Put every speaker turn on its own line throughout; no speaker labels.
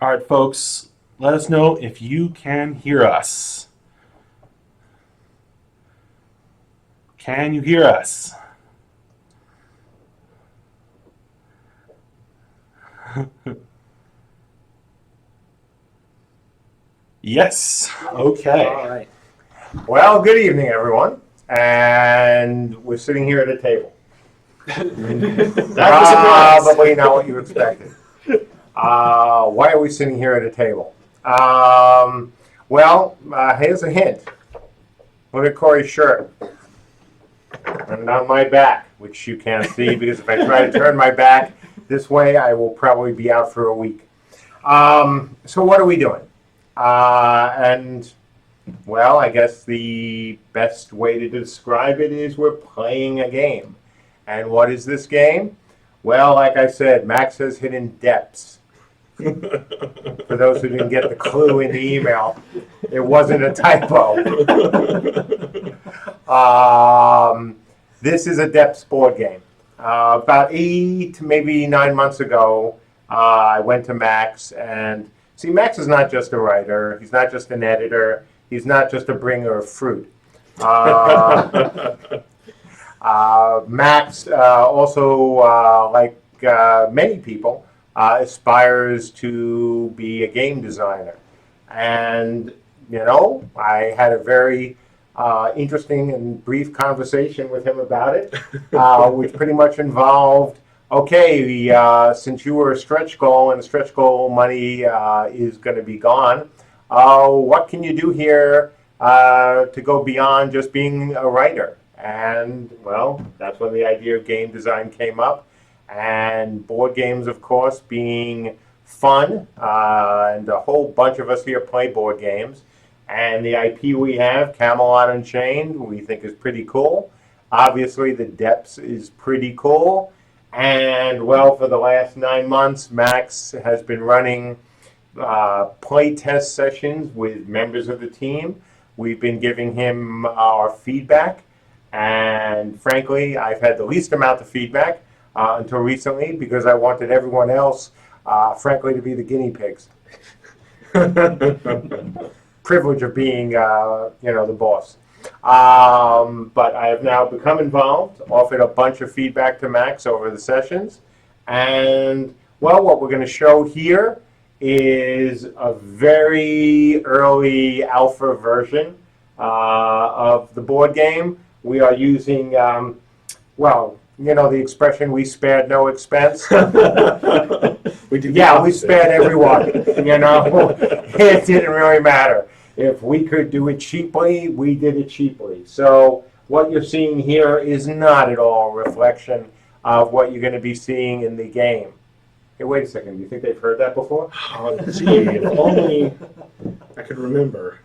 All right, folks, let us know if you can hear us. Can you hear us? Yes. Okay.
All right.
Well, good evening, everyone. And we're sitting here at a table.
That's a surprise.
Probably not what you expected. Why are we sitting here at a table? Here's a hint. Look at Corey's shirt. And on my back, which you can't see because if I try to turn my back this way, I will probably be out for a week. So what are we doing? I guess the best way to describe it is we're playing a game. And what is this game? Well, like I said, Max has hidden depths. For those who didn't get the clue in the email, it wasn't a typo. This is a depths board game. About 8 to maybe 9 months ago, I went to Max and see, Max is not just a writer. He's not just an editor. He's not just a bringer of fruit. Max also, like many people, aspires to be a game designer. And, I had a very interesting and brief conversation with him about it, which pretty much involved, okay, since you were a stretch goal and the stretch goal money is going to be gone, what can you do here to go beyond just being a writer? And, well, that's when the idea of game design came up. And board games, of course, being fun, and a whole bunch of us here play board games. And the IP we have, Camelot Unchained, we think is pretty cool. Obviously, the Depths is pretty cool. And, well, for the last 9 months, Max has been running play test sessions with members of the team. We've been giving him our feedback. And, frankly, I've had the least amount of feedback until recently because I wanted everyone else, frankly, to be the guinea pigs. Privilege of being, the boss. But I have now become involved, offered a bunch of feedback to Max over the sessions. And, well, what we're going to show here is a very early alpha version of the board game. We are using, the expression, we spared no expense. We spared everyone. It didn't really matter. If we could do it cheaply, we did it cheaply. So what you're seeing here is not at all a reflection of what you're going to be seeing in the game. Hey, wait a second. Do you think they've heard that before?
Oh, gee, if only I could remember.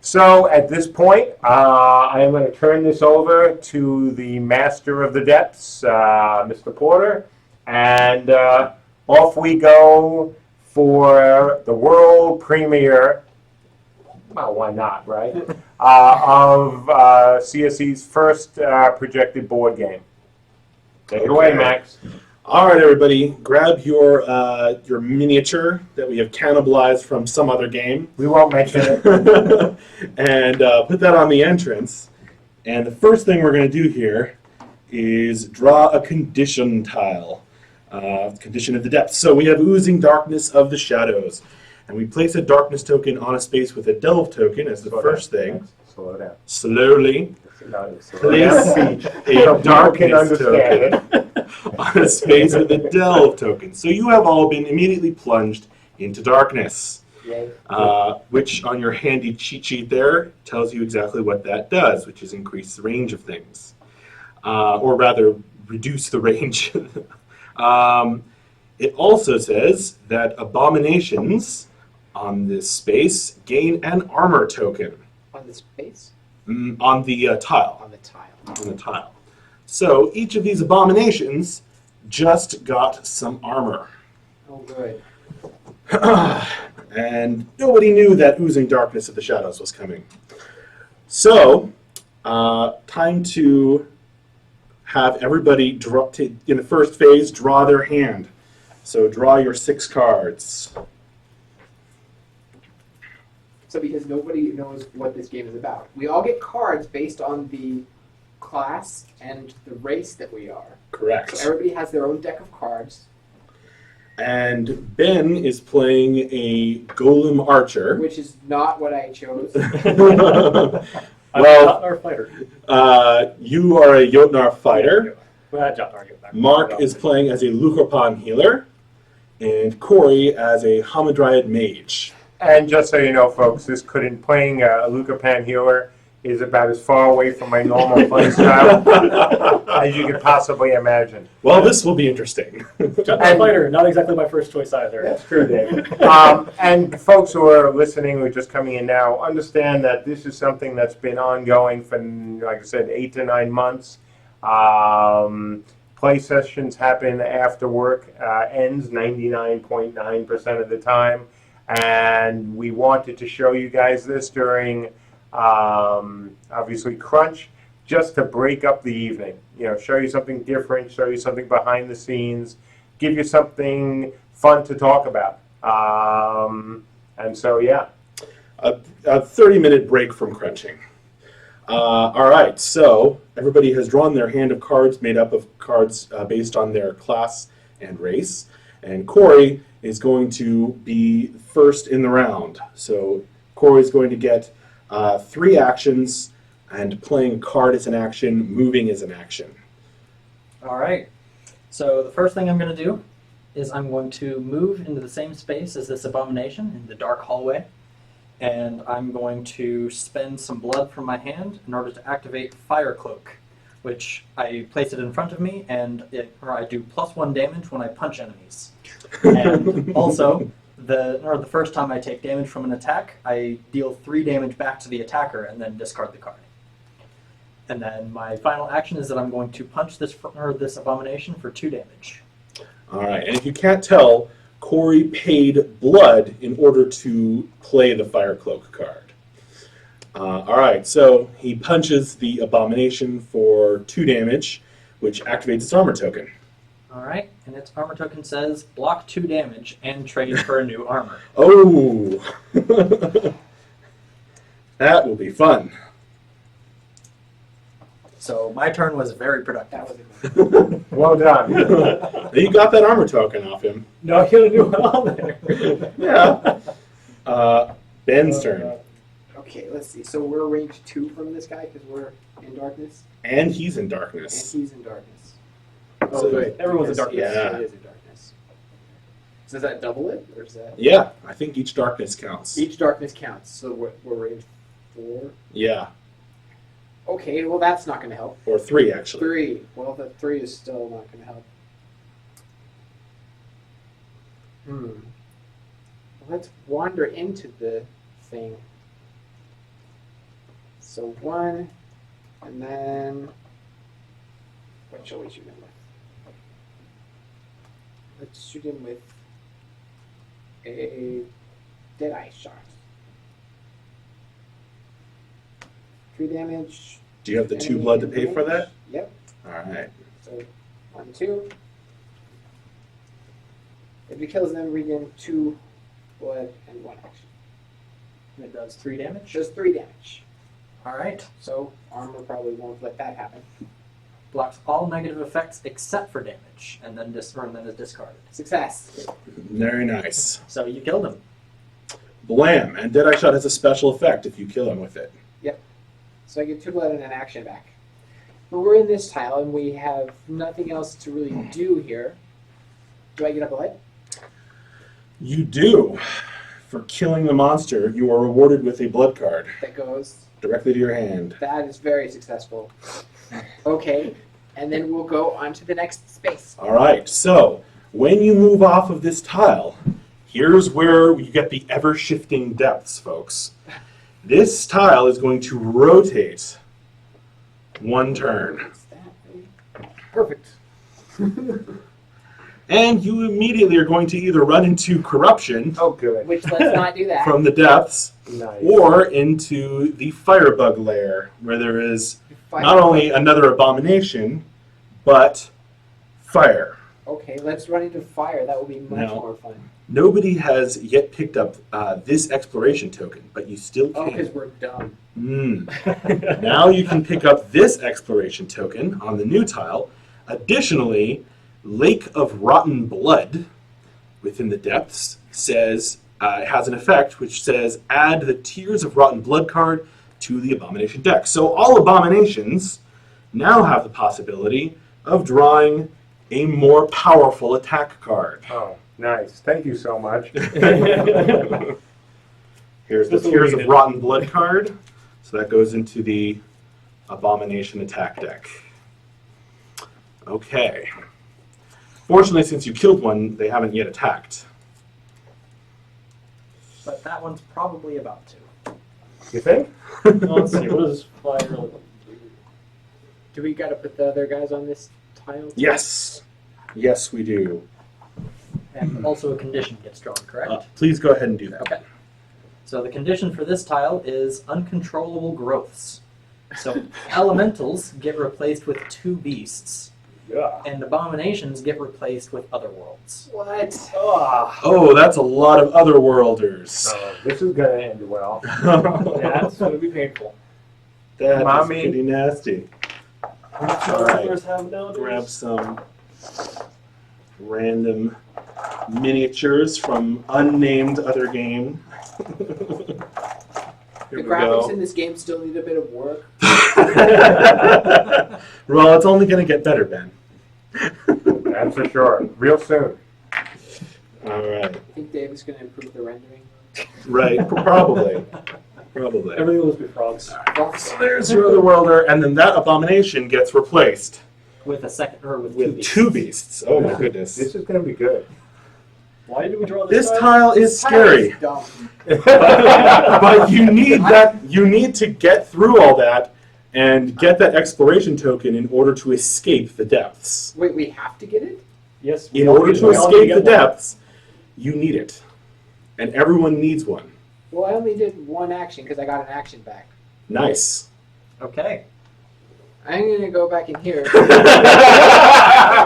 So at this point, I am going to turn this over to the master of the depths, Mr. Porter, and off we go for the world premiere. Well, why not, right? Of CSE's first projected board game. Take it away, Max.
All right, everybody, grab your miniature that we have cannibalized from some other game.
We won't mention it.
And put that on the entrance. And the first thing we're going to do here is draw a condition tile. Condition of the depths. So we have oozing darkness of the shadows. And we place a darkness token on a space with a delve token as the first thing.
Slow down.
Slowly place a darkness token on a space with a delve token. So you have all been immediately plunged into darkness, which on your handy cheat sheet there tells you exactly what that does, which is increase the range of things, or rather reduce the range. It also says that abominations on this space gain an armor token.
On the space?
On the tile.
On the tile.
On the tile. So each of these abominations just got some armor.
Oh, good.
And nobody knew that oozing darkness of the shadows was coming. So, time to have everybody in the first phase draw their hand. So draw your 6 cards.
So because nobody knows what this game is about, we all get cards based on the class and the race that we are.
Correct.
So everybody has their own deck of cards.
And Ben is playing a golem archer.
Which is not what I chose.
I'm
Well,
a Jotnar fighter.
You are a Jotnar fighter.
Jotnar.
Mark is playing as a Lukerpan healer. And Corey as a Hamadryad mage.
And just so you know, folks, playing a Lucapan healer is about as far away from my normal play style as you could possibly imagine.
Well, this will be interesting.
Jotnar fighter, not exactly my first choice either.
That's true, Dave. And folks who are listening, who are just coming in now, understand that this is something that's been ongoing for, like I said, 8 to 9 months. Play sessions happen after work ends 99.9% of the time. And we wanted to show you guys this during, obviously, Crunch, just to break up the evening. You know, show you something different, show you something behind the scenes, give you something fun to talk about. And so, yeah.
A 30-minute break from crunching. All right, so everybody has drawn their hand of cards made up of cards based on their class and race. And Corey is going to be first in the round. So Corey is going to get 3 actions, and playing a card is an action, moving is an action.
All right. So the first thing I'm going to do is I'm going to move into the same space as this abomination in the dark hallway. And I'm going to spend some blood from my hand in order to activate Fire Cloak, which I place it in front of me, and I do +1 damage when I punch enemies. And also, the first time I take damage from an attack, I deal 3 damage back to the attacker and then discard the card. And then my final action is that I'm going to punch this abomination for 2 damage.
All right, and if you can't tell, Corey paid blood in order to play the Fire Cloak card. All right, so he punches the abomination for 2 damage, which activates its armor token.
All right, and its armor token says block 2 damage and trade for a new armor.
Oh, that will be fun.
So my turn was very productive.
That was it.
Well done.
You got that armor token off him.
No, I got a new one on there.
Yeah. Ben's turn.
Okay, let's see. So we're range 2 from this guy because we're in darkness,
And he's in
and
darkness.
he's in darkness.
So-
Oh, good.
Everyone's in
Yes,
darkness.
yes,
Yeah.
it is in darkness. So does that double it, or is that
Yeah, I think each darkness counts.
each darkness counts? So we're range 4.
Yeah,
Okay, well that's not going to help.
or 3 actually.
3. Well, the 3 is still not going to help. Let's wander into the thing. So 1, and then what shall we shoot him with? Let's shoot him with a Deadeye shot. 3 damage.
Do you have the 2
enemy
blood to pay for that?
Yep.
All right.
So 1, 2. If he kills them, regain 2 blood and 1 action.
And it does 3 damage.
Just 3 damage.
All right.
So armor probably won't let that happen.
Blocks all negative effects except for damage, and then is discarded.
Success.
Very nice.
So you killed him.
Blam! And Deadeye Shot has a special effect if you kill him with it.
So I get 2 blood and an action back. But we're in this tile and we have nothing else to really do here. Do I get a blood?
You do. For killing the monster, you are rewarded with a blood card
That goes.
directly to your hand.
That is very successful. Okay. And then we'll go on to the next space.
All right, so when you move off of this tile, here's where you get the ever-shifting depths, folks. This tile is going to rotate 1 turn.
What's that, right?
Perfect.
And you immediately are going to either run into corruption
Oh, good.
Which let's not do that.
from the depths
Nice.
or into the firebug lair, where there is not only another abomination, but fire.
Okay, let's run into fire. That will be much
No.
more fun.
Nobody has yet picked up this exploration token, but you still
Oh, because
can.
we're dumb.
Now you can pick up this exploration token on the new tile. Additionally, Lake of Rotten Blood within the depths says it has an effect which says add the Tears of Rotten Blood card to the Abomination deck. So all Abominations now have the possibility of drawing a more powerful attack card.
Oh, nice. Thank you so much.
Here's the
This will
Tears
read
of
it.
Rotten Blood card. So that goes into the Abomination attack deck. Okay. Fortunately, since you killed one, they haven't yet attacked.
But that one's probably about to.
You think?
Well, let's see. What does fire look like?
Do we got to put the other guys on this tile?
Yes. Yes, we do.
And also a condition gets drawn, correct?
Please go ahead and do that.
Okay. So the condition for this tile is uncontrollable growths. So elementals get replaced with 2 beasts,
Yeah.
and abominations get replaced with other worlds.
What?
Oh, that's a lot of otherworlders.
Oh, this is going to end well.
That's going to be painful.
That is
Mommy.
pretty nasty.
How much
All right.
others have nowadays?
Grab some random miniatures from unnamed other game. Here
The
we
graphics
go.
in this game still need a bit of work.
Well, it's only going to get better, Ben.
That's for sure. Real soon.
All right.
I think Dave is going to improve the rendering.
Right. Probably. Probably.
Everything will just be frogs.
So there's your other worlder, and then that abomination gets replaced
With a second, or with,
with
2
2 beasts. Oh my goodness.
This is going to be good.
Why did we draw this
This tile is scary.
Dumb.
But you need that. You need to get through all that and get that exploration token in order to escape the depths.
Wait, we have to get it?
Yes.
In order to escape the depths, you need it, and everyone needs one.
Well, I only did one action because I got an action back.
Nice.
Okay.
I'm going to go back in here.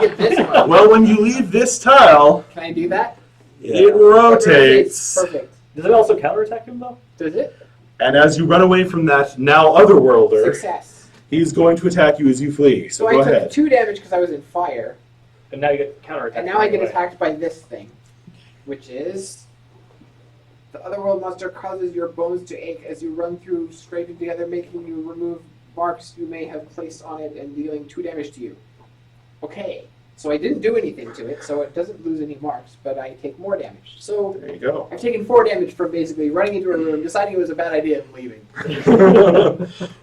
Get this one.
Well, when you leave this tile,
Can I do that?
it rotates,
Perfect.
Does it also counterattack him, though?
Does it?
and as you run away from that now otherworlder,
Success.
he's going to attack you as you flee. So
So
go
I took
ahead.
2 damage because I was in fire,
And now you get counterattack.
and now I get
right away.
attacked by this thing, which is the otherworld monster causes your bones to ache as you run through, scraping together, making you remove marks you may have placed on it and dealing 2 damage to you. Okay, so I didn't do anything to it, so it doesn't lose any marks, but I take more damage. So
There you go.
I've taken 4 damage from basically running into a room, deciding it was a bad idea, and leaving.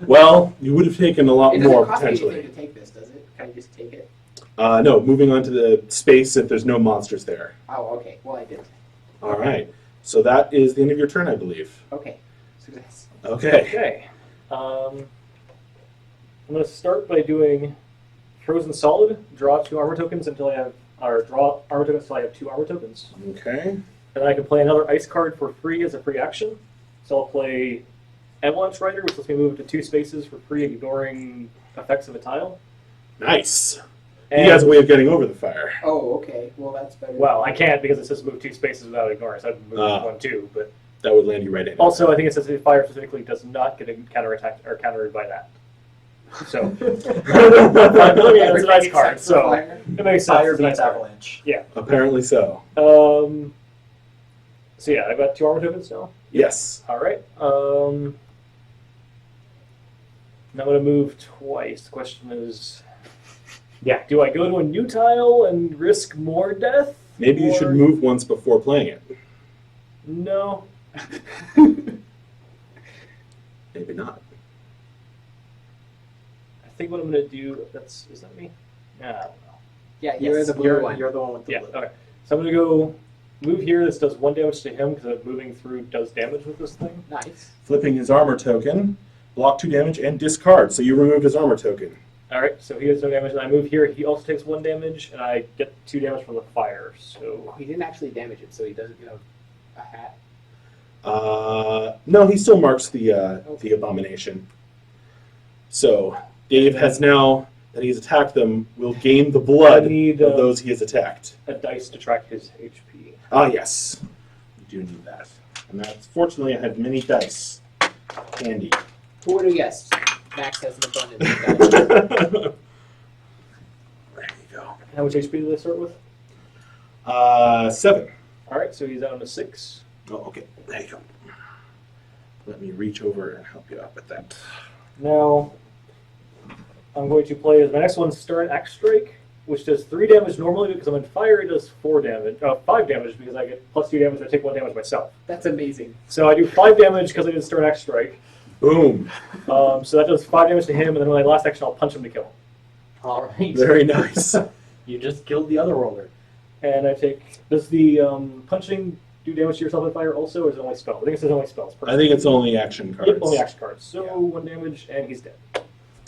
Well, you would have taken a lot
It doesn't
more
cost me anything
potentially.
to take this, does it? Can I just take it?
No, moving on to the space if there's no monsters there.
Oh, okay. Well, I did.
All right. So that is the end of your turn, I believe.
Okay. Success.
Okay.
Okay. I'm going to start by doing Frozen Solid, draw 2 armor tokens until I have, or draw armor tokens until I have 2 armor tokens.
Okay.
And then I can play another ice card for free as a free action. So I'll play Avalanche Rider, which lets me move to 2 spaces for free, ignoring effects of a tile.
Nice.
And,
He has a way of getting over the fire.
Oh, okay. Well, that's better.
well, I can't because it says move 2 spaces without ignoring, so I'd move
Ah.
1, 2. But
That would land you right in.
also, I think it says if fire specifically does not get counterattacked or countered by that. So, I mean, it's an ice card,
Except for
so
fire.
it makes sense.
Fire
It's an ice
beats
card.
avalanche.
Apparently so.
So yeah, I've got 2 armor tokens now.
Yes.
All right. Now I'm going to move twice. The question is, yeah, do I go to a new tile and risk more death?
Maybe you should
or-
move once before playing it.
No.
Maybe not.
I think what I'm going to do. Is that me? I don't know.
Yeah, you're
Yes,
the blue one.
You're the one with the
Yeah.
blue.
Okay. So I'm going to go move here. This does 1 damage to him because moving through does damage with this thing.
Nice.
Flipping his armor token, block 2 damage, and discard. So you removed his armor token.
All right. So he has no damage, and I move here. He also takes 1 damage, and I get 2 damage from the fire. So
Oh, he didn't actually damage it, so he doesn't get a hat.
No, he still marks the abomination. So Dave has now that he's attacked them will gain the blood
I need,
of those he has attacked.
A dice to track his HP.
Ah, yes. You do need that. And that's, fortunately, I have many dice handy.
Who would have guessed? Max has an abundance of dice.
There you go.
How much HP did they start with?
7.
All right, so he's down to 6.
Oh, okay. There you go. Let me reach over and help you out with that.
Now, I'm going to play as my next one, Stern Axe Strike, which does 3 damage normally because I'm on fire. It does 5 damage because I get plus 2 damage. I take 1 damage myself.
That's amazing.
So I do 5 damage because I did Stern Axe Strike.
Boom.
So that does 5 damage to him, and then my last action, I'll punch him to kill him.
All right.
Very nice.
You just killed the other roller.
And I take. Does the punching do damage to yourself on fire also, or is it only spells? I think it says only spells.
I think it's only action cards.
Yep, only action cards. So 1 damage, and he's dead.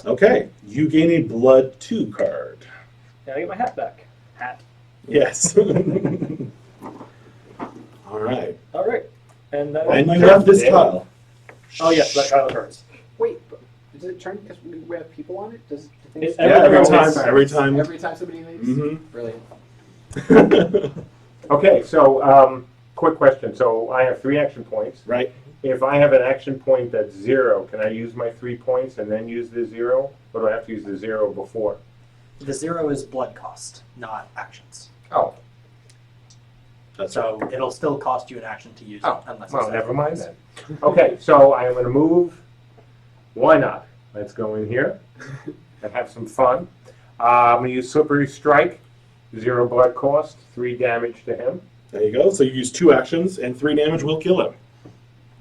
Okay. You gain a blood 2 card.
And I get my hat back. Hat.
Yes. All right.
All right. And that
And you have this tile.
Oh yes, that pile of cards.
Wait, but does it turn because we have people on it? Does do things
It- every time-
Every time.
somebody leaves?
Mm-hmm.
Brilliant.
Okay, so quick question. So I have 3 action points.
Right.
If I have an action point that's 0, can I use my 3 points and then use the 0? Or do I have to use the 0 before?
The 0 is blood cost, not actions.
Oh,
That's
So
right.
it'll still cost you an action to use it, unless
well,
it's
never mind then. Okay, so I'm going to move. Why not? Let's go in here and have some fun. I'm going to use Slippery Strike. 0 blood cost, 3 damage to him.
There you go. So you use 2 actions, and 3 damage will kill him.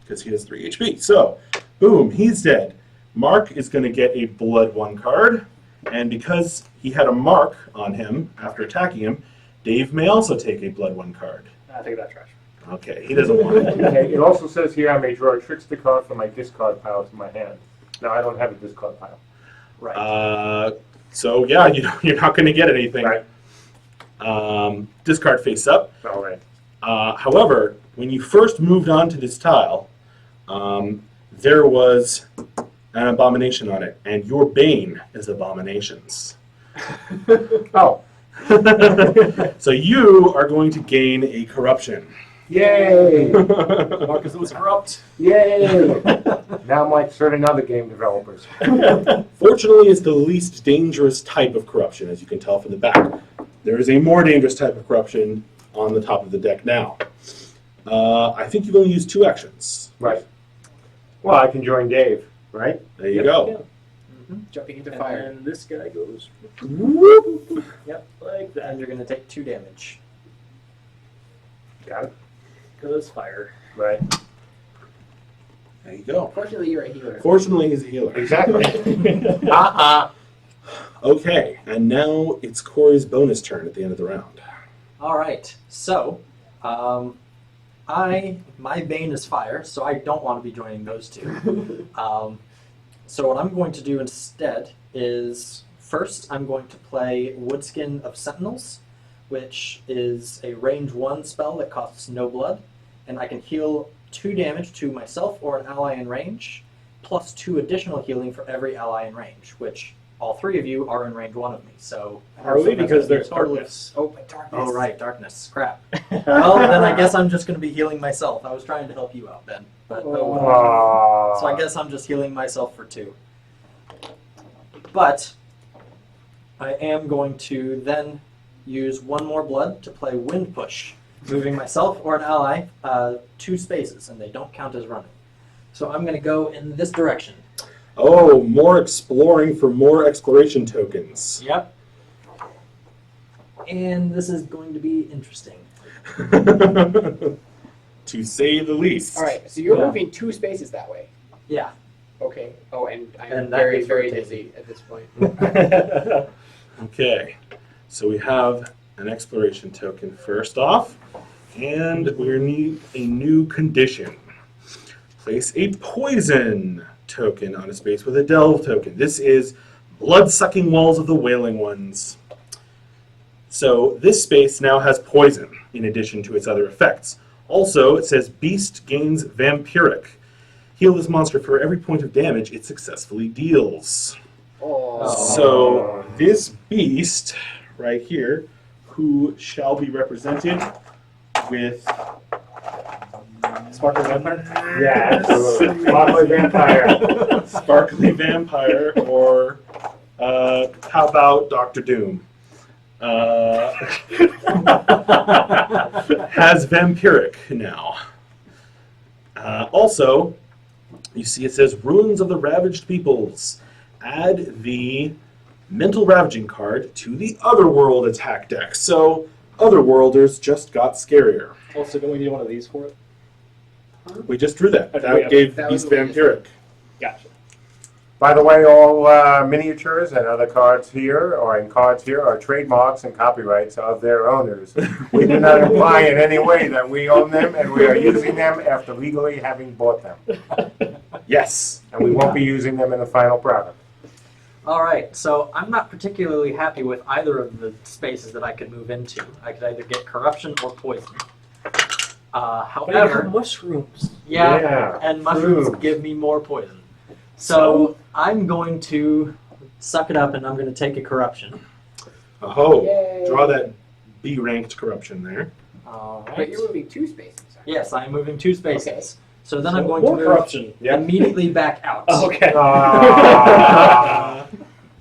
Because he has 3 HP. So, boom, he's dead. Mark is going to get a blood 1 card. And because he had a mark on him after attacking him, Dave may also take a blood 1 card.
I take that trash.
Okay, he doesn't want it.
Okay, it also says here I may draw a trickster card from my discard pile to my hand. No, I don't have a discard pile.
Right.
So yeah, you're not going to get anything.
Right.
Discard face up.
All right.
However, when you first moved on to this tile, there was an abomination on it, and your bane is abominations.
Oh,
So you are going to gain a corruption.
yay!
Marcus was corrupt.
Yay! Now I'm like certain other game developers.
Fortunately, it's the least dangerous type of corruption, as you can tell from the back. There is a more dangerous type of corruption on the top of the deck now. I think you've only used 2 actions.
Right. Well, I can join Dave, right?
There you go.
Jumping into
And
fire.
then this guy goes.
Whoop.
Yep, like that.
And you're going to take 2 damage.
Got it.
Goes fire.
Right.
There you go.
Fortunately, you're a healer.
Fortunately, he's a healer.
Exactly.
Okay, and now it's Corey's bonus turn at the end of the round.
All right. So, my bane is fire, so I don't want to be joining those 2. So what I'm going to do instead is first I'm going to play Woodskin of Sentinels, which is a range 1 spell that costs no blood, and I can heal 2 damage to myself or an ally in range, plus 2 additional healing for every ally in range, which all 3 of you are in range 1 of me. So
Are we? Because there's
totally.
darkness.
Oh, my darkness.
Oh right, darkness. Crap. Well, then I guess I'm just going to be healing myself. I was trying to help you out, Ben, but oh well.
Aww.
So I guess I'm just healing myself for 2. But I am going to then use 1 more blood to play Wind Push, moving myself or an ally 2 spaces, and they don't count as running. So I'm going to go in this direction.
Oh, more exploring for more exploration tokens.
Yep. And this is going to be interesting.
To say the least.
All right, so you're
Yeah.
moving 2 spaces that way.
Yeah.
Okay. Oh, and I'm
And that
very,
gets
very
rotated.
dizzy at this point.
Okay, so we have an exploration token first off, and we need a new condition. Place a poison token on a space with a delve token. This is blood-sucking walls of the Wailing Ones. So this space now has poison in addition to its other effects. Also, it says Beast gains Vampiric. Heal this monster for every point of damage it successfully deals.
Oh.
So this beast right here, who shall be represented with
Sparkling Vampire?
Yes. Sparkly vampire.
Sparkly Vampire, or how about Doctor Doom? Has vampiric now. Also, you see it says Ruins of the Ravaged Peoples. Add the Mental Ravaging card to the Otherworld attack deck. So, Otherworlders just got scarier.
Also, don't we need one of these for it?
We just drew that.
Okay,
That
yeah.
gave
That
Beast
was what we just
Vampiric.
Gotcha.
By the way, all miniatures and other cards here, or in cards here, are trademarks and copyrights of their owners. We do not imply in any way that we own them, and we are using them after legally having bought them.
Yes.
And we won't be using them in the final product.
All right, so I'm not particularly happy with either of the spaces that I could move into. I could either get corruption or poison.
But you
However,
have mushrooms.
yeah, and mushrooms
Shrooms.
give me more poison. So I'm going to suck it up, and I'm going to take a corruption.
Oh,
Yay.
draw that B-ranked corruption there.
All
But
right.
you're moving 2 spaces. aren't you?
Yes, I'm moving 2 spaces.
Okay.
So then I'm going to
More
move
corruption.
immediately back out.
Oh, okay.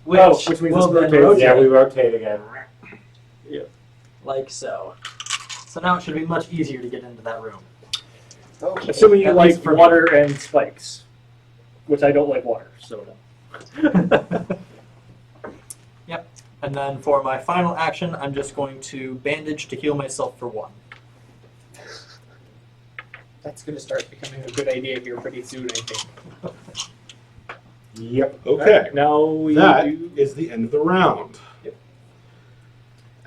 Which,
which means
will
it's
then
rotated.
rotate
Yeah, we rotate again.
like so. So now it should be much easier to get into that room.
Okay.
Assuming you
At
like
least for me.
water and spikes. Which I don't like water, so no.
Yep. And then for my final action, I'm just going to bandage to heal myself for 1.
That's going to start becoming a good idea here pretty soon, I think.
Yep.
Okay.
Now we
That
do...
is the end of the round.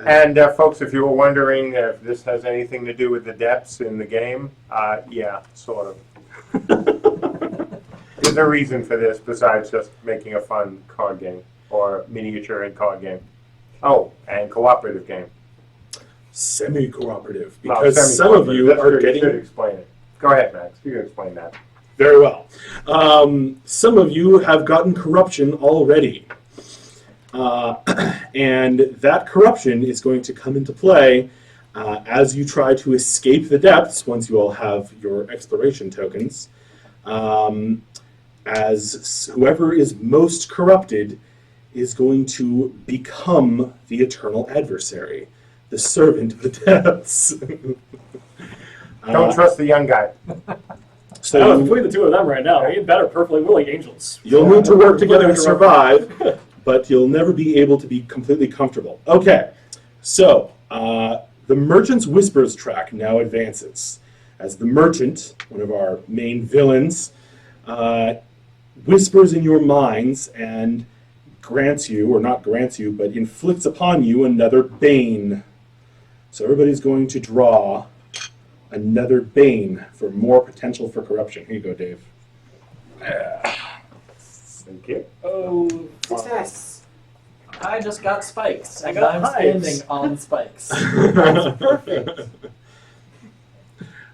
And folks, if you were wondering if this has anything to do with the depths in the game, yeah, sort of. There's a reason for this besides just making a fun card game or miniature and card game. Oh, and cooperative game.
Semi-cooperative,
Well,
because some of you
semi-cooperative.
are
That's good. You should
getting...
explain it. Go ahead, Max. You can explain that.
Very well. Some of you have gotten corruption already. And that corruption is going to come into play as you try to escape the depths, once you all have your exploration tokens. As whoever is most corrupted is going to become the eternal adversary, the servant of the depths.
Don't trust the young guy.
So
between the two of them right now, we better perfectly willing angels.
you'll need to work together to survive, but you'll never be able to be completely comfortable. Okay, so the Merchant's Whispers track now advances. As the Merchant, one of our main villains, whispers in your minds and grants you, or not grants you, but inflicts upon you another Bane. So everybody's going to draw another Bane for more potential for corruption. Here you go, Dave.
Thank you.
Oh,
Success!
I just got spikes,
I
and
got
I'm
hives.
standing on spikes.
Perfect.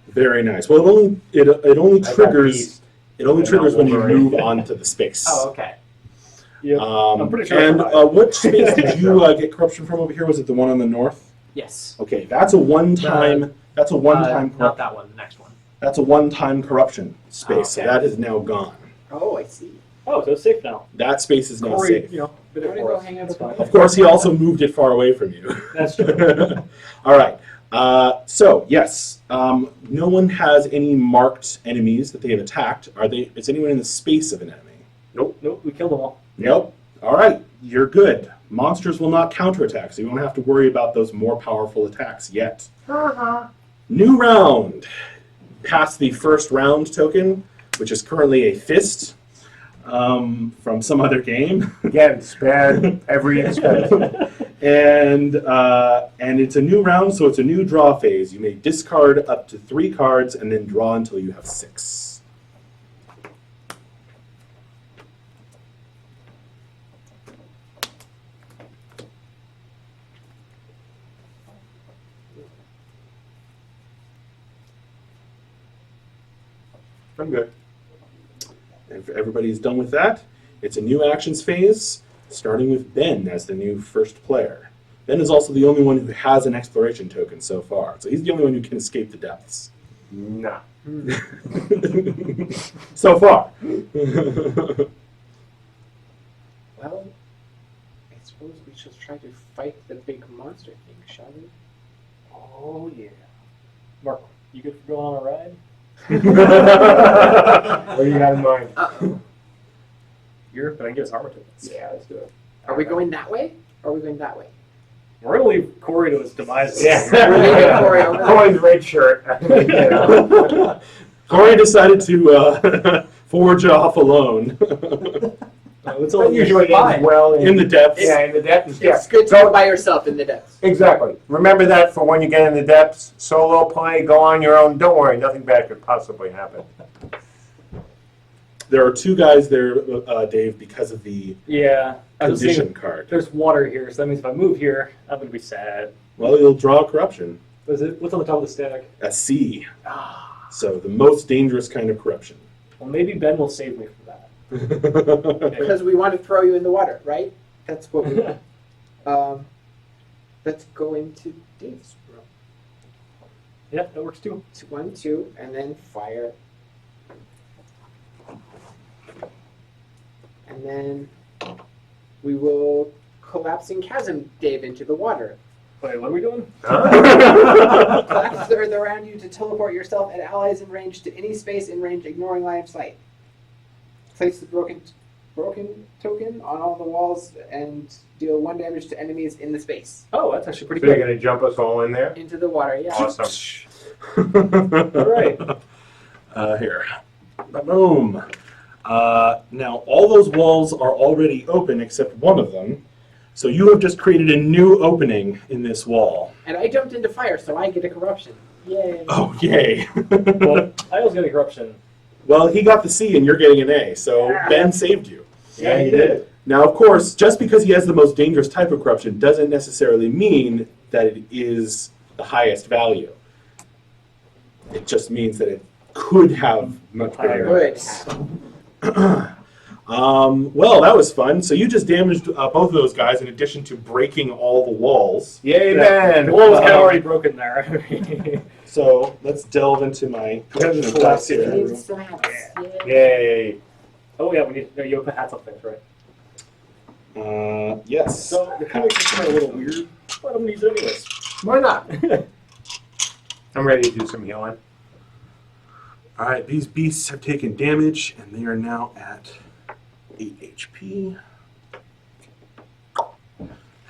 Very nice. Well, it only
I got
triggers
beast.
it only
I
triggers
got
when you
Wolverine.
move onto the space.
Oh, okay.
yep. I'm pretty sure I
And
forgot.
what space did you get corruption from over here? Was it the one on the north?
Yes.
Okay, that's a one-time. That's a one-time.
Not that one, the next one.
That's a one-time corruption space.
Oh,
So
okay.
that is now gone.
Oh, I see.
Oh, so it's safe now.
That space is now
Corey,
safe.
you know, did
I'm
it
gonna
for
go
us.
hang out
That's
with
fine.
my-
Of course, he also moved it far away from you.
That's true.
All right. So yes, no one has any marked enemies that they have attacked. Is anyone in the space of an enemy?
Nope, we killed them all.
Nope. All right, you're good. Monsters will not counterattack, so you won't have to worry about those more powerful attacks yet. New round. Past the first round token, which is currently a fist from some other game.
Again, spared every expense.
And it's a new round, so it's a new draw phase. You may discard up to 3 cards and then draw until you have 6.
I'm good.
If everybody's done with that, It's a new actions phase, starting with Ben as the new first player. Ben is also the only one who has an exploration token so far, so he's the only one who can escape the depths.
No.
So far.
Well, I suppose we should try to fight the big monster thing, shall we?
Oh yeah. Mark, you good for going on a ride?
What do you got in mind?
Uh-oh.
Europe, but I can give us armor tokens.
Yeah, let's do it.
Are we going that way? Or are we going that way?
We're gonna leave Corey to his demise.
Yeah.
Corey over there.
Corey's red shirt. You know.
Corey decided to forge off alone
It's
That
all
usually
fine.
ends well
in the depths.
yeah, in the depths. Yeah.
It's good to go by yourself in the depths.
Exactly. Remember that for when you get in the depths. Solo play, go on your own. Don't worry, nothing bad could possibly happen.
There are two guys there, Dave, because of the
Yeah. I was
condition
thinking,
card.
there's water here, so that means if I move here, I'm gonna be sad.
Well, you'll draw corruption.
What's on the top of the stack?
A C. So the most dangerous kind of corruption.
Well, maybe Ben will save me from that.
Because we want to throw you in the water, right? That's what we want. Let's go into Dave's room.
Yeah, that works too.
1, 2, and then fire. And then we will collapsing chasm Dave into the water.
Wait, what are we doing?
Collapse the earth around you to teleport yourself and allies in range to any space in range, ignoring line of sight. Place the broken token on all the walls and deal 1 damage to enemies in the space.
Oh, that's actually pretty
So you're
good.
going to jump us all in there?
Into the water, yeah.
Awesome.
All
right.
Here. Boom. Now, all those walls are already open except one of them. So you have just created a new opening in this wall.
And I jumped into fire, so I get a corruption. Yay.
Oh, yay.
Well, I was getting corruption.
Well, he got the C and you're getting an A, so Ben saved you.
Yeah, you did.
Now, of course, just because he has the most dangerous type of corruption doesn't necessarily mean that it is the highest value. It just means that it could have much greater
Good.
effects. Well, that was fun. So you just damaged both of those guys in addition to breaking all the walls.
Yay,
Yeah.
Ben!
The wall was kind of already broken there.
So let's delve into my collection of dice here.
Need some hats. Yay.
Yay.
Oh yeah, we need. No, you open hats up things, right?
Yes.
So the comic system are a little weird, but I'm gonna use it anyways.
Why not?
I'm ready to do some healing.
All right, these beasts have taken damage, and they are now at 8 HP. There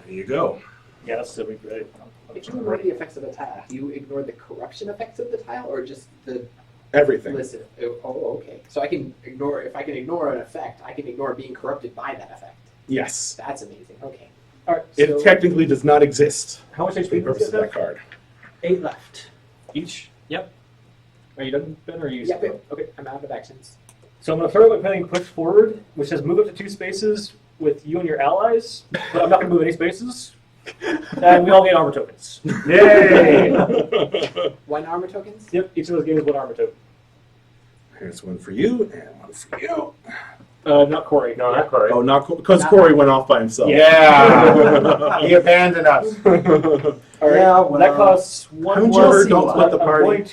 you go.
Yeah, that's still be great.
If you ignore the effects of the tile, do you ignore the corruption effects of the tile, or just the
Everything.
listen? Oh, okay. So I can ignore. If I can ignore an effect, I can ignore being corrupted by that effect.
Yes.
That's amazing. Okay.
All right.
It
So
technically does not exist
how much
for the
HP
purpose
does
of
it
that card.
8 left.
each?
Yep.
Are you done, Ben, or are you?
Yep.
Okay.
I'm out of actions.
So I'm gonna start by putting push forward, which says move up to 2 spaces with you and your allies, but I'm not gonna move any spaces. And we all get armor tokens.
Yay!
1 armor tokens.
Yep, each of those gains 1 armor token.
Here's one for you and one for you.
Not Corey.
No, not Corey.
Oh, not because Corey went off by himself.
Yeah! He abandoned us.
All right.
Yeah, well,
that costs 1
haven't you
blood.
ever don't split the party?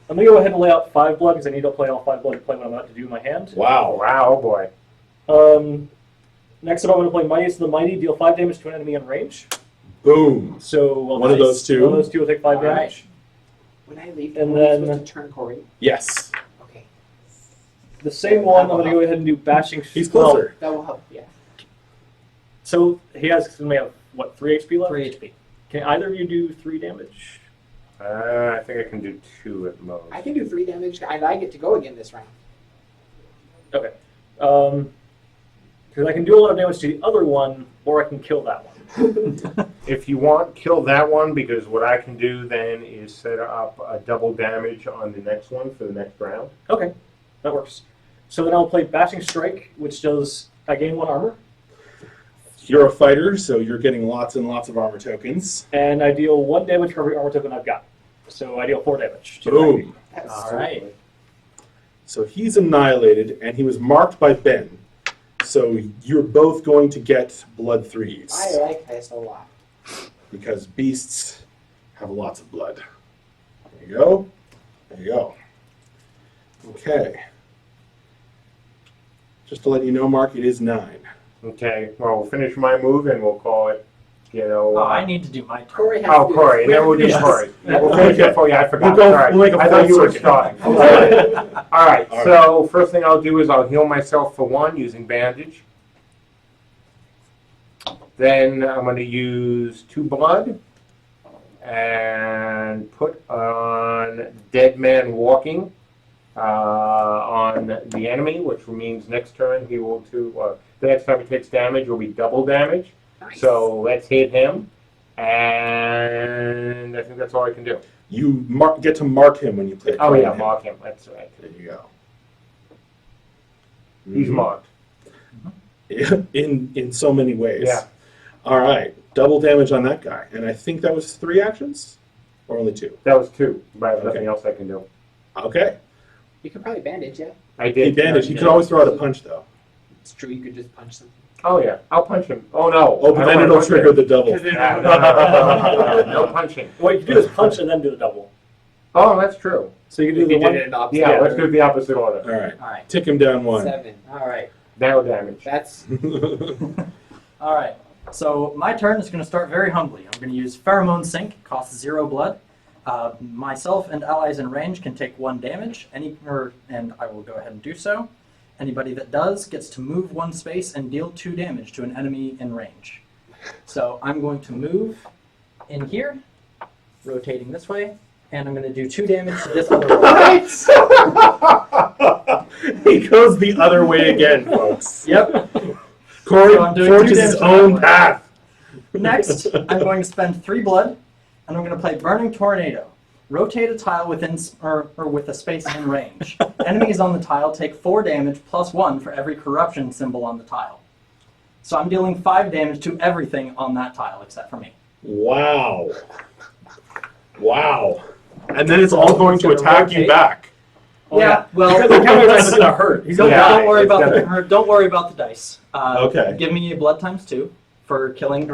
I'm gonna go ahead and lay out 5 blood because I need to play all 5 blood to play what I'm about to do in my hand.
Wow.
Wow, oh boy.
Next up, I'm gonna play Mightiest of the Mighty, deal 5 damage to an enemy in range.
Boom.
So
One of those two.
One of those 2 will take 5
All right.
damage.
When I leave,
And
am I
then-
supposed to turn Corey?
Yes.
Okay.
The same one, I'm gonna go ahead and do bashing.
He's closer.
That will help. Yeah.
So he has, we have, what, 3 HP left?
3 HP.
Can either of you do 3 damage?
I think I can do 2 at most.
I can do 3 damage, and I get to go again this round.
Okay. Because I can do a lot of damage to the other one, or I can kill that one.
If you want, kill that one, because what I can do then is set up a double damage on the next one for the next round.
Okay, that works. So then I'll play Bashing Strike, which does, I gain 1 armor,
You're a fighter, so you're getting lots and lots of armor tokens.
and I deal 1 damage for every armor token I've got. So I deal 4 damage. to the enemy.
Boom.
That's
All
so
right.
good.
So he's annihilated, and he was marked by Ben. So you're both going to get blood 3s.
I like this a lot.
Because beasts have lots of blood. There you go. There you go. Okay. Just to let you know, Mark, it is 9.
Okay, well, we'll finish my move and we'll call it,
Oh, I need to do my turn.
Corey has
Oh,
to do
Corey, and
this.
then we'll do
Yes.
Corey. We'll finish it for you. I forgot.
We'll
Sorry.
make a
I thought
full
you were
circuit.
starting. All right,
All
so first thing I'll do is I'll heal myself for 1 using bandage. Then I'm going to use 2 blood and put on Dead Man Walking on the enemy, which means next turn he will the next time he takes damage will be double damage.
Nice.
So let's hit him, and I think that's all I can do.
You get to mark him when you play.
Oh yeah,
him.
mark him. That's right.
There you go.
He's marked.
In so many ways.
Yeah.
All right. Double damage on that guy. And I think that was 3 actions? Or only 2?
That was 2, but I have
Okay.
nothing else I can do.
Okay.
You could probably bandage, yeah.
I
He
did.
bandaged. He could always throw out a punch, though.
It's true, you could just punch something.
Oh yeah, I'll punch him. Oh no.
Oh, but
I
then
don't
it'll
wanna
trigger
punch
the double.
him. No punching.
What you can do is punch and then do the double.
Oh, that's true.
So you can
You
do the
did
one.
it in opposite
Yeah, let's
order.
do it the opposite order.
All right.
All right.
Tick him down 1.
7. All right.
No damage.
That's
All right. So my turn is going to start very humbly. I'm going to use Pheromone Sync. It costs 0 blood. Myself and allies in range can take 1 damage, and I will go ahead and do so. Anybody that does gets to move 1 space and deal 2 damage to an enemy in range. So I'm going to move in here, rotating this way, and I'm going to do 2 damage to this other wall.
He goes the other way again, folks.
Yep.
Corey
So I'm doing
forges
2
his
damage to
own
that
path.
Next, I'm going to spend 3 blood, and I'm going to play Burning Tornado. Rotate a tile within or with a space in range. Enemies on the tile take 4 damage plus 1 for every corruption symbol on the tile. So I'm dealing 5 damage to everything on that tile except for me.
Wow. Wow. And then it's all going to
It's gonna
attack you
rotate.
back.
Yeah, well,
Because the counter attack is going to hurt. He's going to
Yeah.
die.
don't worry
it's
about
gonna-
don't worry about the dice.
Okay.
Give me a blood times 2 for killing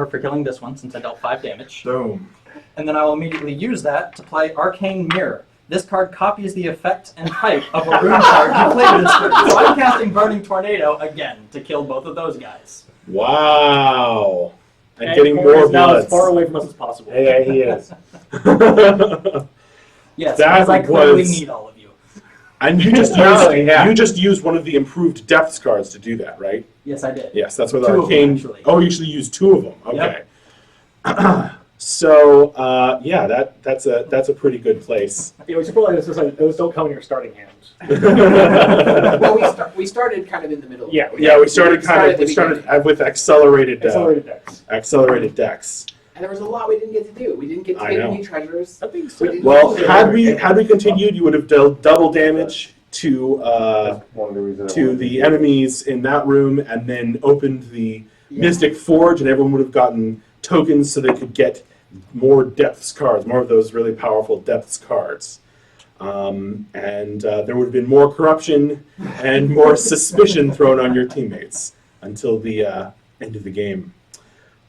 this one since I dealt 5 damage.
Boom.
And then I will immediately use that to play Arcane Mirror. This card copies the effect and type of a rune card you played this turn. So I'm casting Burning Tornado again to kill both of those guys.
Wow. And,
And
getting
Corey
more
is now
blood.
as far away from us as possible.
Yeah, he is.
Yes,
That
because I clearly
was-
need all of you.
And you just
Really, yeah.
used one of the improved depths cards to do that, right?
Yes, I did.
Yes, that's what
2 of them,
arcane.
actually.
Oh, you usually use 2 of them.
Yep.
Okay. So yeah, that's a pretty good place.
You know, we should probably just like those don't come in your starting hand.
well, we started kind of in the middle.
Yeah.
Yeah, we started
at the beginning.
with accelerated
Accelerated decks.
And there was a lot we didn't get to do. We didn't get to
I
get
know.
any treasures.
I think
We
so.
didn't
Well,
get to-
had we continued, you would have dealt double damage to
One of the reasons I
to
wanted
the
do it.
enemies in that room, and then opened the Mystic Forge, and everyone would have gotten tokens so they could get more depths cards, more of those really powerful depths cards. And there would have been more corruption and more suspicion thrown on your teammates until the end of the game.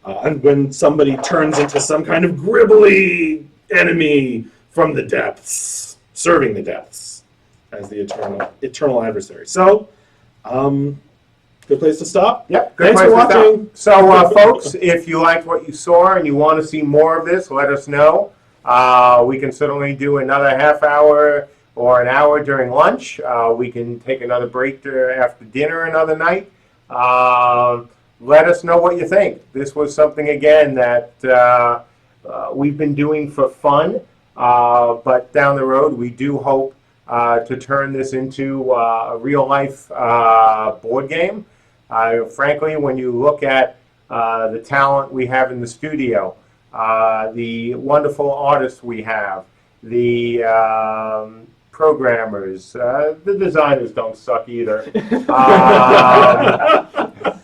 And when somebody turns into some kind of gribbly enemy from the depths, serving the depths as the eternal adversary. So, good place to stop.
Yep. Good
Thanks for
place to stop.
watching.
So, folks, if you liked what you saw and you want to see more of this, let us know. We can certainly do another half hour or an hour during lunch. We can take another break after dinner another night. Let us know what you think. This was something, again, that we've been doing for fun, but down the road we do hope to turn this into a real-life board game. Frankly, when you look at the talent we have in the studio, the wonderful artists we have, the programmers, the designers don't suck either.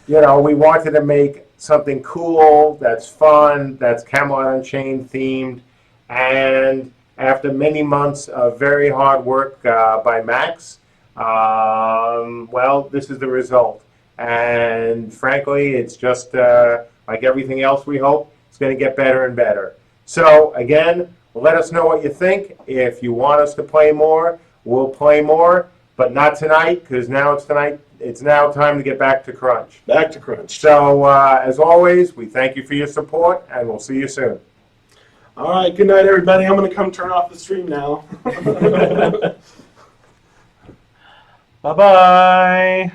You know, we wanted to make something cool, that's fun, that's Camelot Unchained themed, and after many months of very hard work by Max, well, this is the result. And frankly, it's just like everything else we hope, it's going to get better and better. So again, let us know what you think. If you want us to play more, we'll play more, but not tonight, because now it's now time to get back to Crunch.
Back to Crunch.
So as always, we thank you for your support, and we'll see you soon.
All right, good night, everybody. I'm going to come turn off the stream now. Bye-bye.